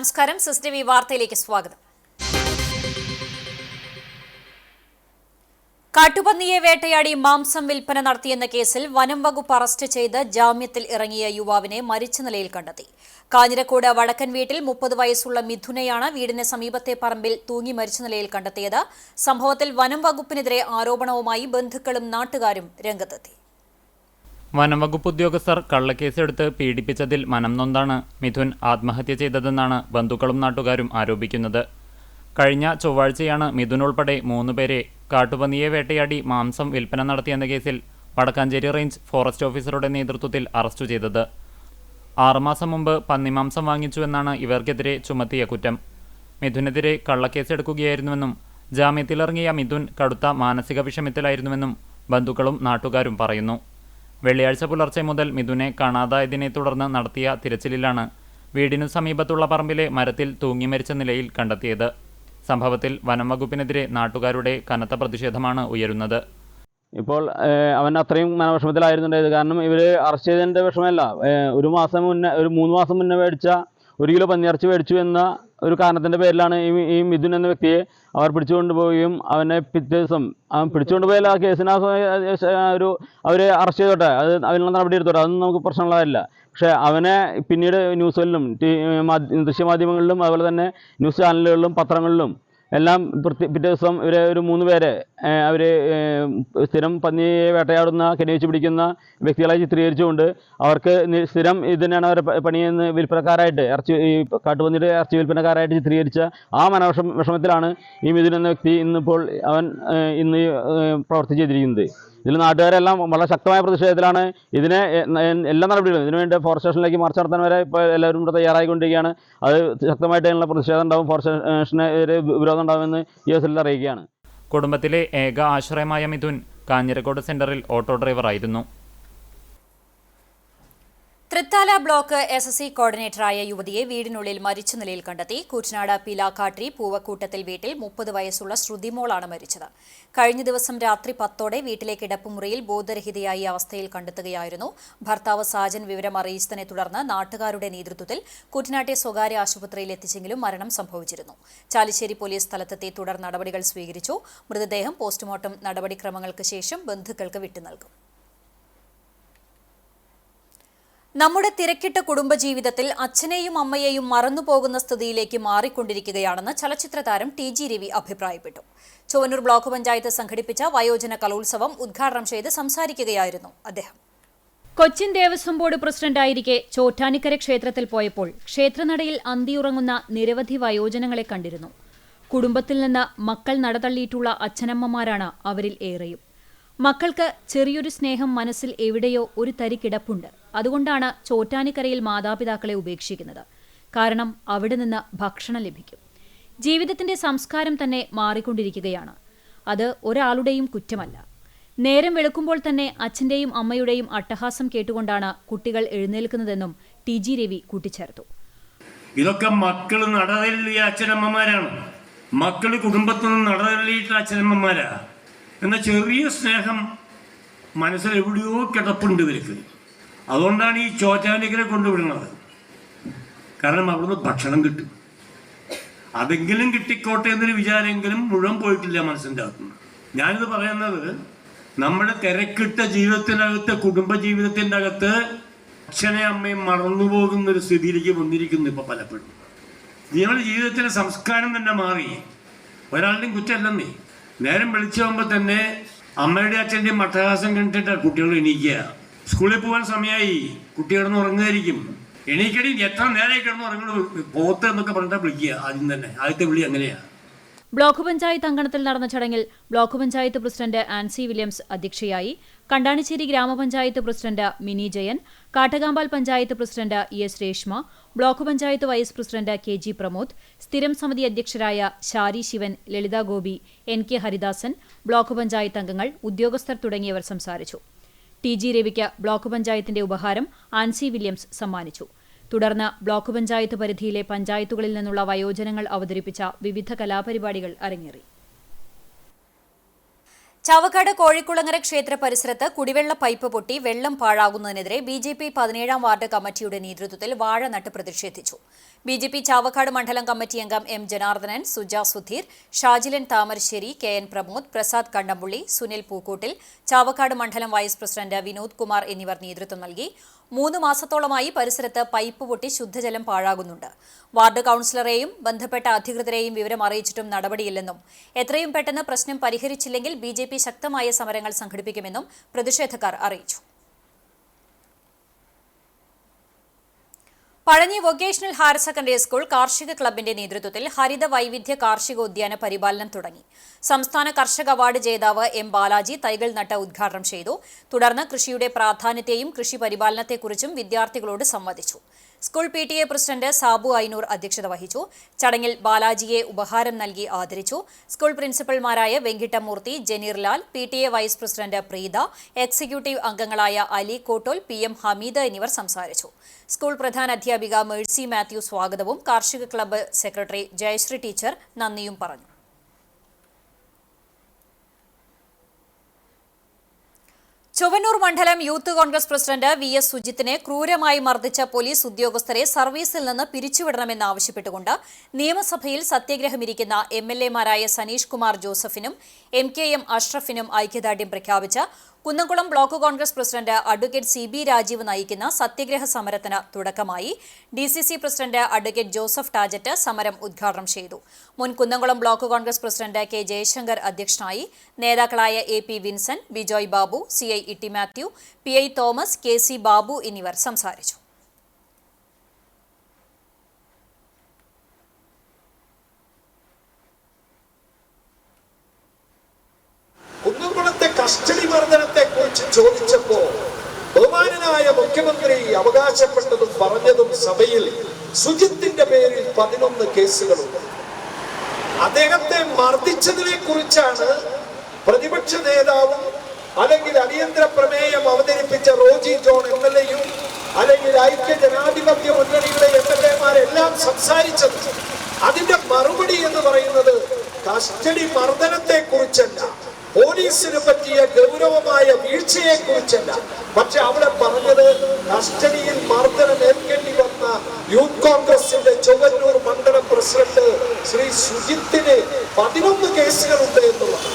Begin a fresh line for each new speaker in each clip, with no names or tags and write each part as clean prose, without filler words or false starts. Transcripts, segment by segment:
നമസ്കാരം. Sister V വാർത്തയിലേക്ക് സ്വാഗതം. കാട്ടുപന്നിയെ വേട്ടയാടി മാംസം വിൽപ്പന നടത്തിയെന്ന കേസിൽ വനം വകുപ്പ് അറസ്റ്റ് ചെയ്ത് ജാമ്യത്തിൽ ഇറങ്ങിയ യുവാവിനെ മരിച്ച നിലയിൽ കണ്ടെത്തി. കാഞ്ഞിരക്കോട് വടക്കൻ വീട്ടിൽ 30 വയസ്സുള്ള മിഥുനെയാണ് വീടിന് സമീപത്തെ പറമ്പിൽ തൂങ്ങി മരിച്ച നിലയിൽ കണ്ടെത്തിയത്. സംഭവത്തിൽ വനം വകുപ്പിനെതിരെ ആരോപണവുമായി ബന്ധുക്കളും നാട്ടുകാരും രംഗത്തെത്തി.
വനംവകുപ്പ് ഉദ്യോഗസ്ഥർ കള്ളക്കേസെടുത്ത് പീഡിപ്പിച്ചതിൽ മനം നൊന്താണ് മിഥുൻ ആത്മഹത്യ ചെയ്തതെന്നാണ് ബന്ധുക്കളും നാട്ടുകാരും ആരോപിക്കുന്നത്. കഴിഞ്ഞ ചൊവ്വാഴ്ചയാണ് മിഥുൻ ഉൾപ്പെടെ 3 പേരെ കാട്ടുപന്നിയെ വേട്ടയാടി മാംസം വിൽപ്പന നടത്തിയെന്ന കേസിൽ വടക്കാഞ്ചേരി റേഞ്ച് ഫോറസ്റ്റ് ഓഫീസറുടെ നേതൃത്വത്തിൽ അറസ്റ്റ് ചെയ്തത്. 6 മാസം മുമ്പ് പന്നിമാംസം വാങ്ങിച്ചുവെന്നാണ് ഇവർക്കെതിരെ ചുമത്തിയ കുറ്റം. മിഥുനെതിരെ കള്ളക്കേസെടുക്കുകയായിരുന്നുവെന്നും ജാമ്യത്തിലിറങ്ങിയ മിഥുൻ കടുത്ത മാനസിക വിഷമത്തിലായിരുന്നുവെന്നും ബന്ധുക്കളും നാട്ടുകാരും പറയുന്നു. വെള്ളിയാഴ്ച പുലർച്ചെ മുതൽ മിഥുനെ കാണാതായതിനെ തുടർന്ന് നടത്തിയ തിരച്ചിലിലാണ് വീടിനു സമീപത്തുള്ള പറമ്പിലെ മരത്തിൽ തൂങ്ങി മരിച്ച നിലയിൽ കണ്ടെത്തിയത്. സംഭവത്തിൽ വനം വകുപ്പിനെതിരെ നാട്ടുകാരുടെ കനത്ത പ്രതിഷേധമാണ് ഉയരുന്നത്.
ഇപ്പോൾ അവൻ അത്രയും മനവിഷമത്തിലായിരുന്നുണ്ടായത്. കാരണം ഇവർ അറസ്റ്റ് ചെയ്തതിൻ്റെ വിഷമമല്ല, ഒരു 3 മാസം മുന്നേ മേടിച്ച 1 കിലോ പന്നിയിറച്ചി മേടിച്ചു എന്ന ഒരു കാരണത്തിൻ്റെ പേരിലാണ് ഈ മിഥുൻ എന്ന വ്യക്തിയെ അവർ പിടിച്ചുകൊണ്ടുപോവുകയും അവനെ പിറ്റേ ദിവസം അവൻ പിടിച്ചുകൊണ്ടുപോയാൽ ആ കേസിന് അവർ അറസ്റ്റ് ചെയ്തോട്ടെ, അത് അതിനുള്ള നടപടി എടുത്തോട്ടെ, അതൊന്നും നമുക്ക് പ്രശ്നമുള്ളതല്ല. പക്ഷേ അവനെ പിന്നീട് ന്യൂസുകളിലും ദൃശ്യമാധ്യമങ്ങളിലും അതുപോലെ തന്നെ ന്യൂസ് ചാനലുകളിലും പത്രങ്ങളിലും എല്ലാം പിറ്റേ ദിവസം ഇവരെ ഒരു 3 പേരെ അവർ സ്ഥിരം പന്നിയെ വേട്ടയാടുന്ന കെണിവെച്ച് പിടിക്കുന്ന വ്യക്തികളെ ചിത്രീകരിച്ചുകൊണ്ട് അവർക്ക് സ്ഥിരം ഇതിനാണ് അവരെ പണിയെന്ന് വിൽപ്പനക്കാരായിട്ട് ഈ കാട്ടുപന്നിയുടെ ഇറച്ചി വിൽപ്പനക്കാരായിട്ട് ചിത്രീകരിച്ച ആ വിഷമത്തിലാണ് ഈ മിഥുൻ എന്ന വ്യക്തി ഇന്ന് പ്രവർത്തി ചെയ്തിരിക്കുന്നത്. ഇതിൽ നാട്ടുകാരെല്ലാം വളരെ ശക്തമായ പ്രതിഷേധത്തിലാണ്. ഇതിനെ എല്ലാ നടപടികളും ഇതിനുവേണ്ടി ഫോറസ്റ്റ് സ്റ്റേഷനിലേക്ക് മാർച്ച് നടത്താൻ വരെ ഇപ്പോൾ എല്ലാവരും ഇവിടെ തയ്യാറായിക്കൊണ്ടിരിക്കുകയാണ്. അത് ശക്തമായിട്ടുള്ള പ്രതിഷേധം ഉണ്ടാവും, ഫോറസ്റ്റ് സ്റ്റേഷനെതിരെ വിരോധം ഉണ്ടാവുമെന്ന് ഈ അവസരത്തിൽ അറിയിക്കുകയാണ്.
കുടുംബത്തിലെ ഏക ആശ്രയമായ മിഥുൻ കാഞ്ഞിരക്കോട് സെന്ററിൽ ഓട്ടോ ഡ്രൈവറായിരുന്നു.
തൃത്താല ബ്ലോക്ക് SSC കോർഡിനേറ്ററായ യുവതിയെ വീടിനുള്ളിൽ മരിച്ച നിലയിൽ കണ്ടെത്തി. കൂറ്റനാട് പീലാക്കാട്രി പൂവക്കൂട്ടത്തിൽ വീട്ടിൽ 30 വയസ്സുള്ള ശ്രുതിമോളാണ് മരിച്ചത്. കഴിഞ്ഞ ദിവസം രാത്രി 10ഓടെ വീട്ടിലെ കിടപ്പുമുറിയിൽ ബോധരഹിതയായ അവസ്ഥയിൽ കണ്ടെത്തുകയായിരുന്നു. ഭർത്താവ് സാജൻ വിവരം അറിയിച്ചതിനെ തുടർന്ന് നാട്ടുകാരുടെ നേതൃത്വത്തിൽ കൂറ്റനാട്ടെ സ്വകാര്യ ആശുപത്രിയിൽ എത്തിച്ചെങ്കിലും മരണം സംഭവിച്ചിരുന്നു. ചാലിശ്ശേരി പോലീസ് സ്ഥലത്തെത്തി തുടർ നടപടികൾ സ്വീകരിച്ചു. മൃതദേഹം പോസ്റ്റ്മോർട്ടം നടപടിക്രമങ്ങൾക്ക് ശേഷം ബന്ധുക്കൾക്ക് വിട്ടുനൽകും. നമ്മുടെ തിരക്കിട്ട കുടുംബജീവിതത്തിൽ അച്ഛനെയും അമ്മയെയും മറന്നുപോകുന്ന സ്ഥിതിയിലേക്ക് മാറിക്കൊണ്ടിരിക്കുകയാണെന്ന് ചലച്ചിത്ര താരം TG രവി അഭിപ്രായപ്പെട്ടു. ചൊവ്വന്നൂർ ബ്ലോക്ക് പഞ്ചായത്ത് സംഘടിപ്പിച്ച വയോജന കലോത്സവം ഉദ്ഘാടനം ചെയ്ത് സംസാരിക്കുകയായിരുന്നു അദ്ദേഹം. കൊച്ചിൻ ദേവസ്വം ബോർഡ് പ്രസിഡന്റായിരിക്കെ ചോറ്റാനിക്കര ക്ഷേത്രത്തിൽ പോയപ്പോൾ ക്ഷേത്രനടയിൽ അന്തിയുറങ്ങുന്ന നിരവധി വയോജനങ്ങളെ കണ്ടിരുന്നു. കുടുംബത്തിൽ നിന്ന് മക്കൾ നടതള്ളിയിട്ടുള്ള അച്ഛനമ്മമാരാണ് അവരിൽ ഏറെയും. മക്കൾക്ക് ചെറിയൊരു സ്നേഹം മനസ്സിൽ എവിടെയോ ഒരു തരി കിടപ്പുണ്ട്. അതുകൊണ്ടാണ് ചോറ്റാനിക്കരയിൽ മാതാപിതാക്കളെ ഉപേക്ഷിക്കുന്നത്. കാരണം അവിടെ നിന്ന് ഭക്ഷണം ലഭിക്കും. ജീവിതത്തിന്റെ സംസ്കാരം തന്നെ മാറിക്കൊണ്ടിരിക്കുകയാണ്. അത് ഒരാളുടെയും കുറ്റമല്ല. നേരം വെളുക്കുമ്പോൾ തന്നെ അച്ഛന്റെയും അമ്മയുടെയും അട്ടഹാസം കേട്ടുകൊണ്ടാണ് കുട്ടികൾ എഴുന്നേൽക്കുന്നതെന്നും TG രവി കൂട്ടിച്ചേർത്തു.
ഇതൊക്കെ മക്കൾ നടതള്ളിയ അച്ഛനമ്മമാരാണ്. മക്കൾ കുടുംബത്തിൽ നിന്ന് നടതള്ളിയിട്ടുള്ള അച്ഛനമ്മമാരാ എന്ന ചെറിയ സ്നേഹം മനസ്സിൽ എവിടെയോ കിടപ്പുണ്ട് ഇവർക്ക്. അതുകൊണ്ടാണ് ഈ ചോറ്റാനിക്കരെ കൊണ്ടുവിടുന്നത്. കാരണം അവിടുന്ന് ഭക്ഷണം കിട്ടും, അതെങ്കിലും കിട്ടിക്കോട്ടെ എന്നൊരു വിചാരമെങ്കിലും മുഴുവൻ പോയിട്ടില്ല മനസ്സിൻ്റെ അകത്തുനിന്ന്. ഞാനിത് പറയുന്നത് നമ്മുടെ തിരക്കിട്ട ജീവിതത്തിനകത്ത്, കുടുംബജീവിതത്തിൻ്റെ അകത്ത് അച്ഛനെ അമ്മയും മറന്നുപോകുന്നൊരു സ്ഥിതിയിലേക്ക് വന്നിരിക്കുന്നു ഇപ്പോൾ പലപ്പോഴും. ഞങ്ങളുടെ ജീവിതത്തിലെ സംസ്കാരം തന്നെ മാറി. ഒരാളുടെയും കുറ്റമല്ലെന്നേ. നേരം വിളിച്ചാകുമ്പോൾ തന്നെ അമ്മയുടെ അച്ഛൻ്റെയും അട്ടഹാസം കണ്ടിട്ട് കുട്ടികൾ എണീക്കുക. സ്കൂളിൽ പോകാൻ സമയമായി, കുട്ടി കിടന്ന് ഉറങ്ങുമായിരിക്കും. എണീക്കടി, എത്ര നേരമായി കിടന്ന് ഉറങ്ങണം, പോത്ത് എന്നൊക്കെ പറഞ്ഞിട്ടാണ് വിളിക്കുക. ആദ്യം തന്നെ ആദ്യത്തെ വിളി അങ്ങനെയാണ്.
ബ്ലോക്ക് പഞ്ചായത്ത് അങ്കണത്തിൽ നടന്ന ചടങ്ങിൽ block panchayat president Ancy Williams അധ്യക്ഷയായി. കണ്ടാണിശ്ശേരി ഗ്രാമപഞ്ചായത്ത് president Mini Jayan, Kattakampal panchayat president ES Reshma, block panchayat vice president KG Pramod, സ്ഥിരം സമിതി അധ്യക്ഷരായ ശാരി ശിവൻ, ലളിത ഗോപി, NK ഹരിദാസൻ, ബ്ലോക്ക് പഞ്ചായത്ത് അംഗങ്ങൾ, ഉദ്യോഗസ്ഥർ തുടങ്ങിയവർ സംസാരിച്ചു. TG രവിക്ക് ബ്ലോക്ക് പഞ്ചായത്തിന്റെ ഉപഹാരം ആൻസി വില്യംസ് സമ്മാനിച്ചു. തുടർന്ന് ബ്ലോക്ക് പഞ്ചായത്ത് പരിധിയിലെ പഞ്ചായത്തുകളിൽ നിന്നുള്ള വയോജനങ്ങൾ അവതരിപ്പിച്ച വിവിധ കലാപരിപാടികൾ അരങ്ങേറി. ചാവക്കാട് കോഴിക്കുളങ്ങര ക്ഷേത്ര പരിസരത്ത് കുടിവെള്ള പൈപ്പ് പൊട്ടി വെള്ളം പാഴാകുന്നതിനെതിരെ ബി.ജെ.പി. 17-ാം വാർഡ് കമ്മിറ്റിയുടെ നേതൃത്വത്തിൽ വാഴ നട്ട് പ്രതിഷേധിച്ചു. ബി.ജെ.പി. ചാവക്കാട് മണ്ഡലം കമ്മിറ്റി അംഗം M. Janardhanan, Suja Sudheer, Shajilan Thamarassery, K. N. Pramod, Prasad Kandampully, Sunil Pookottil, Chavakkad മണ്ഡലം വൈസ് പ്രസിഡന്റ് വിനോദ് കുമാർ എന്നിവർ നേതൃത്വം നൽകി. 3 മാസത്തോളമായി പരിസരത്ത് പൈപ്പ് പൊട്ടി ശുദ്ധജലം പാഴാകുന്നുണ്ട്. വാർഡ് കൌൺസിലറെയും ബന്ധപ്പെട്ട അധികൃതരെയും വിവരം അറിയിച്ചിട്ടും നടപടിയില്ലെന്നും എത്രയും പെട്ടെന്ന് പ്രശ്നം പരിഹരിച്ചില്ലെങ്കിൽ ബി.ജെ.പി. ശക്തമായ സമരങ്ങൾ സംഘടിപ്പിക്കുമെന്നും പ്രതിഷേധക്കാർ അറിയിച്ചു. Pazhanji vocational higher secondary school കാർഷിക ക്ലബിന്റെ നേതൃത്വത്തിൽ ഹരിത വൈവിധ്യ കാർഷികോദ്യാന പരിപാലനം തുടങ്ങി. സംസ്ഥാന കർഷക അവാർഡ് ജേതാവ് എം. ബാലാജി തൈകൾ നട്ട് ഉദ്ഘാടനം ചെയ്തു. തുടർന്ന് കൃഷിയുടെ പ്രാധാന്യത്തെയും കൃഷി പരിപാലനത്തെക്കുറിച്ചും വിദ്യാർത്ഥികളോട് സംവദിച്ചു. School PTA president Sabu Ainoor അധ്യക്ഷത വഹിച്ചു. ചടങ്ങിൽ ബാലാജിയെ ഉപഹാരം നൽകി ആദരിച്ചു. സ്കൂൾ പ്രിൻസിപ്പൽമാരായ Venkatamoorthy, Janeerlal, PTA vice president Preetha, executive അംഗങ്ങളായ അലി കോട്ടോൽ, PM ഹമീദ് എന്നിവർ സംസാരിച്ചു. സ്കൂൾ പ്രധാനാധ്യാപിക മേഴ്സി മാത്യു സ്വാഗതവും കാർഷിക ക്ലബ്ബ് സെക്രട്ടറി ജയശ്രീ ടീച്ചർ നന്ദിയും പറഞ്ഞു. ചൊവ്വന്നൂർ മണ്ഡലം യൂത്ത് കോൺഗ്രസ് പ്രസിഡന്റ് VS സുജിത്തിനെ ക്രൂരമായി മർദ്ദിച്ച പോലീസ് ഉദ്യോഗസ്ഥരെ സർവീസിൽ നിന്ന് പിരിച്ചുവിടണമെന്നാവശ്യപ്പെട്ടുകൊണ്ട് നിയമസഭയിൽ സത്യാഗ്രഹമിരിക്കുന്ന MLA-മാരായ സനീഷ് കുമാർ ജോസഫിനും MKM അഷ്റഫിനും ഐക്യദാർഢ്യം പ്രഖ്യാപിച്ച Kunnamkulam block Congress president advocate CB Rajeev നയിക്കുന്ന സത്യാഗ്രഹ സമരത്തിന് തുടക്കമായി. DCC president advocate Joseph Tajet സമരം ഉദ്ഘാടനം ചെയ്തു. മുൻ Kunnamkulam block Congress president K. Jayashankar അധ്യക്ഷനായി. നേതാക്കളായ AP Vincent, Bijoy Babu, CI Itty Mathew, PI Thomas, KC Babu എന്നിവർ സംസാരിച്ചു.
കുന്നംകുളത്തെ കസ്റ്റഡി മർദ്ദനത്തെ കുറിച്ച് ചോദിച്ചപ്പോ ബഹുമാനനായ മുഖ്യമന്ത്രി അവകാശപ്പെട്ടതും പറഞ്ഞതും സഭയിൽ സുജിത്തിന്റെ പേരിൽ 11 കേസുകളുണ്ട്. അദ്ദേഹത്തെ മർദ്ദിച്ചതിനെ കുറിച്ചാണ് പ്രതിപക്ഷ നേതാവും അല്ലെങ്കിൽ അടിയന്തര പ്രമേയം അവതരിപ്പിച്ച റോജി ജോൺ MLA-യും അല്ലെങ്കിൽ ഐക്യ ജനാധിപത്യ മുന്നണിയുടെ MLA-മാരെല്ലാം സംസാരിച്ചത്. അതിന്റെ മറുപടി എന്ന് പറയുന്നത് കസ്റ്റഡി മർദ്ദനത്തെ കുറിച്ചല്ല, പോലീസിന് പറ്റിയ ഗൗരവമായ വീഴ്ചയെ കുറിച്ചല്ല, പക്ഷെ അവിടെ പറഞ്ഞത് കസ്റ്റഡിയിൽ മർദ്ദനം ഏൽക്കേണ്ടി വന്ന യൂത്ത് കോൺഗ്രസിന്റെ ചൊവ്വന്നൂർ മണ്ഡലം പ്രസിഡന്റ് ശ്രീ സുജിത്തിന് 11 കേസുകളുണ്ട് എന്നുള്ളത്.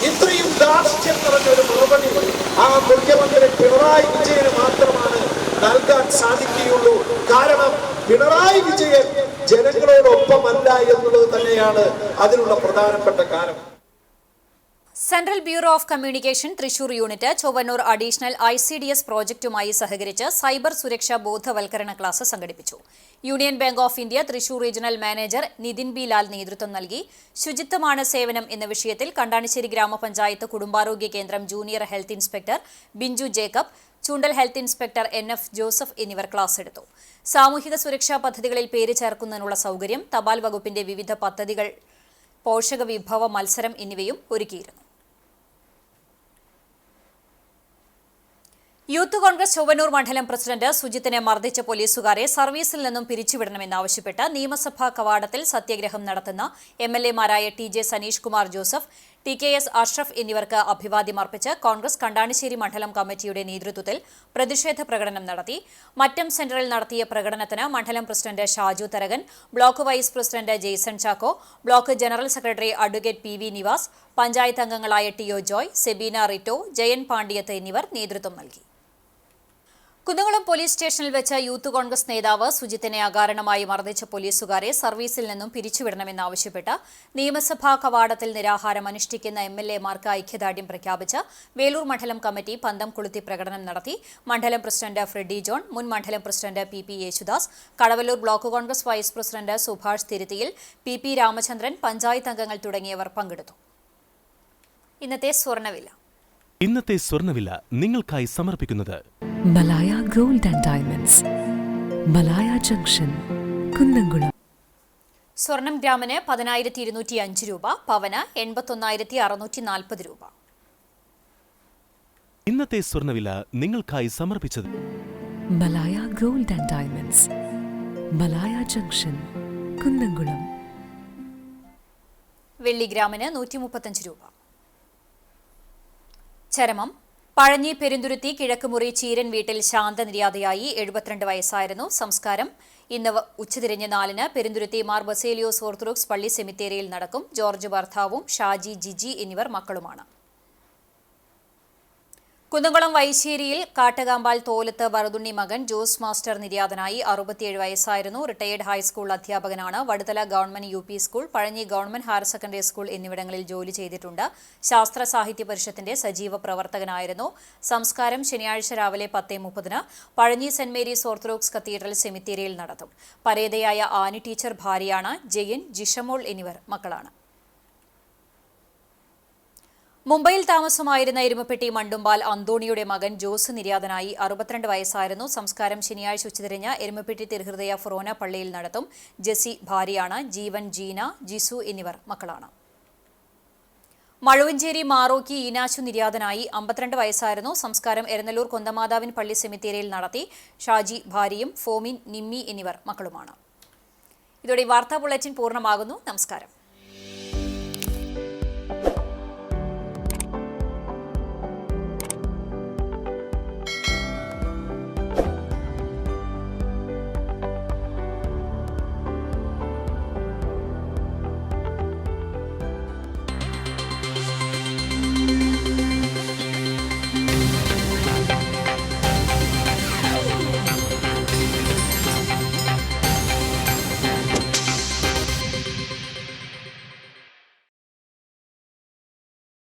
ഇത്രയും ധാർഷ്ട്യം നിറഞ്ഞൊരു മറുപടി ആ മുഖ്യമന്ത്രി പിണറായി വിജയന് മാത്രമാണ് നൽകാൻ സാധിക്കുകയുള്ളൂ. കാരണം പിണറായി വിജയൻ ജനങ്ങളോടൊപ്പമല്ല എന്നുള്ളത് തന്നെയാണ് അതിനുള്ള പ്രധാനപ്പെട്ട കാരണം.
Central bureau of communication Thrissur unit Chowwannur additional ICDS പ്രോജക്റ്റുമായി സഹകരിച്ച് സൈബർ സുരക്ഷാ ബോധവൽക്കരണ ക്ലാസ് സംഘടിപ്പിച്ചു. Union bank of India Thrissur regional manager Nithin B. Lal നേതൃത്വം നൽകി. ശുചിത്വമാണ് സേവനം എന്ന വിഷയത്തിൽ കണ്ടാണിശ്ശേരി ഗ്രാമപഞ്ചായത്ത് കുടുംബാരോഗ്യ കേന്ദ്രം junior health inspector Binju Jacob, Choondal health inspector NF Joseph എന്നിവർ ക്ലാസ് എടുത്തു. സാമൂഹിക സുരക്ഷാ പദ്ധതികളിൽ പേര് ചേർക്കുന്നതിനുള്ള സൗകര്യം, തപാൽ വകുപ്പിന്റെ വിവിധ പദ്ധതികൾ, പോഷക വിഭവ മത്സരം എന്നിവയും ഒരുക്കിയിരുന്നു. യൂത്ത് കോൺഗ്രസ് ചൊവ്വന്നൂർ മണ്ഡലം പ്രസിഡന്റ് സുജിത്തിനെ മർദ്ദിച്ച പോലീസുകാരെ സർവീസിൽ നിന്നും പിരിച്ചുവിടണമെന്നാവശ്യപ്പെട്ട് നിയമസഭാ കവാടത്തിൽ സത്യാഗ്രഹം നടത്തുന്ന MLA-മാരായ TJ സനീഷ് കുമാർ ജോസഫ്, TKS അഷ്റഫ് എന്നിവർക്ക് അഭിവാദ്യം അർപ്പിച്ച് കോൺഗ്രസ് കണ്ടാണിശ്ശേരി മണ്ഡലം കമ്മിറ്റിയുടെ നേതൃത്വത്തിൽ പ്രതിഷേധ പ്രകടനം നടത്തി. മറ്റം സെന്ററിൽ നടത്തിയ പ്രകടനത്തിന് മണ്ഡലം president Shaju Tharakan, block vice president Jaison Chacko, block general secretary advocate PV Nivas, panchayat അംഗങ്ങളായ TO ജോയ്, സെബീന റിറ്റോ, ജയൻ പാണ്ഡിയത്ത് എന്നിവർ നേതൃത്വം നൽകി. കുന്നംകുളം പോലീസ് സ്റ്റേഷനിൽ വെച്ച് യൂത്ത് കോൺഗ്രസ് നേതാവ് സുജിത്തിനെ അകാരണമായി മർദ്ദിച്ച പോലീസുകാരെ സർവീസിൽ നിന്നും പിരിച്ചുവിടണമെന്നാവശ്യപ്പെട്ട് നിയമസഭാ കവാടത്തിൽ നിരാഹാരം അനുഷ്ഠിക്കുന്ന MLA-മാർക്ക് ഐക്യദാർഢ്യം പ്രഖ്യാപിച്ച് വേലൂർ മണ്ഡലം കമ്മിറ്റി പന്തം കൊളുത്തി പ്രകടനം നടത്തി. മണ്ഡലം പ്രസിഡന്റ് ഫ്രെഡി ജോൺ, മുൻ മണ്ഡലം president PP Yesudas, Kadavallur block Congress vice president Subhash Thiruthiyil, PP Ramachandran, panchayat അംഗങ്ങൾ തുടങ്ങിയവർ പങ്കെടുത്തു. ഇന്നത്തെ സ്വർണ്ണവില
നിങ്ങൾക്കായി സമർപ്പിക്കുന്നത് Malaya gold and diamonds, Malaya junction, Kunnamkulam.
സ്വർണം ഗ്രാമിന് 10,205 രൂപ, പവന് 81,640 രൂപ.
ഇന്നത്തെ സ്വർണ്ണവില നിങ്ങൾക്കായി സമർപ്പിച്ചത് Malaya gold and diamonds, Malaya junction, Kunnamkulam.
വെള്ളി ഗ്രാമിന് 135 രൂപ. ചരമം പഴഞ്ഞി പെരുന്തുരുത്തി കിഴക്കുമുറി ചീരൻ വീട്ടിൽ ശാന്തനിര്യാതയായി 72 വയസ്സായിരുന്നു. സംസ്കാരം ഇന്ന് ഉച്ചതിരിഞ്ഞ് 4-ന് പെരുന്തുരുത്തി മാർ ബസേലിയോസ് ഓർത്തഡോക്സ് പള്ളി സെമിത്തേരിയിൽ നടക്കും. ജോർജ് ഭർത്താവും ഷാജി ജിജി എന്നിവർ മക്കളുമാണ്. കുന്നംകുളം വൈശ്ശേരിയിൽ കാട്ടകാമ്പാൽ തോലത്ത് വറുതുണ്ണി മകൻ ജോസ് മാസ്റ്റർ നിര്യാതനായി. 67 വയസ്സായിരുന്നു. റിട്ടയേർഡ് ഹൈസ്കൂൾ അധ്യാപകനാണ്. Vaduthala government UP school, Pazhanji government higher secondary school എന്നിവിടങ്ങളിൽ ജോലി ചെയ്തിട്ടുണ്ട്. ശാസ്ത്ര സാഹിത്യ പരിഷത്തിന്റെ സജീവ പ്രവർത്തകനായിരുന്നു. സംസ്കാരം ശനിയാഴ്ച രാവിലെ 10:30-ന് Pazhanji saint Mary's orthodox cathedral സെമിത്തേരിയിൽ നടത്തും. പരേതയായ ആനി ടീച്ചർ ഭാര്യയാണ്. ജയൻ, ജിഷമോൾ എന്നിവർ മക്കളാണ്. മുംബൈയിൽ താമസമായിരുന്ന എരുമപ്പെട്ടി മണ്ടുമ്പാൽ അന്തോണിയുടെ മകൻ ജോസ് നിര്യാതനായി. 62 വയസ്സായിരുന്നു. സംസ്കാരം ശനിയാഴ്ച ഉച്ചതിരിഞ്ഞ് എരുമപ്പെട്ടി തിരുഹൃദയ ഫൊറോന പള്ളിയിൽ നടത്തും. ജെസി ഭാര്യയാണ്. ജീവൻ, ജീന, ജിസു എന്നിവർ മക്കളാണ്. മഴുവഞ്ചേരി മാറോക്കി ഈനാശു നിര്യാതനായി. 52 വയസ്സായിരുന്നു. സംസ്കാരം എരനല്ലൂർ കൊന്തമാതാവിൻ പള്ളി സെമിത്തേരിയിൽ നടത്തി. ഷാജി ഭാര്യയും ഫോമിൻ, നിമ്മി എന്നിവർ മക്കളുമാണ്. ഇതോടെ വാർത്താ ബുള്ളറ്റിൻ പൂർണ്ണമാകുന്നു. നമസ്കാരം.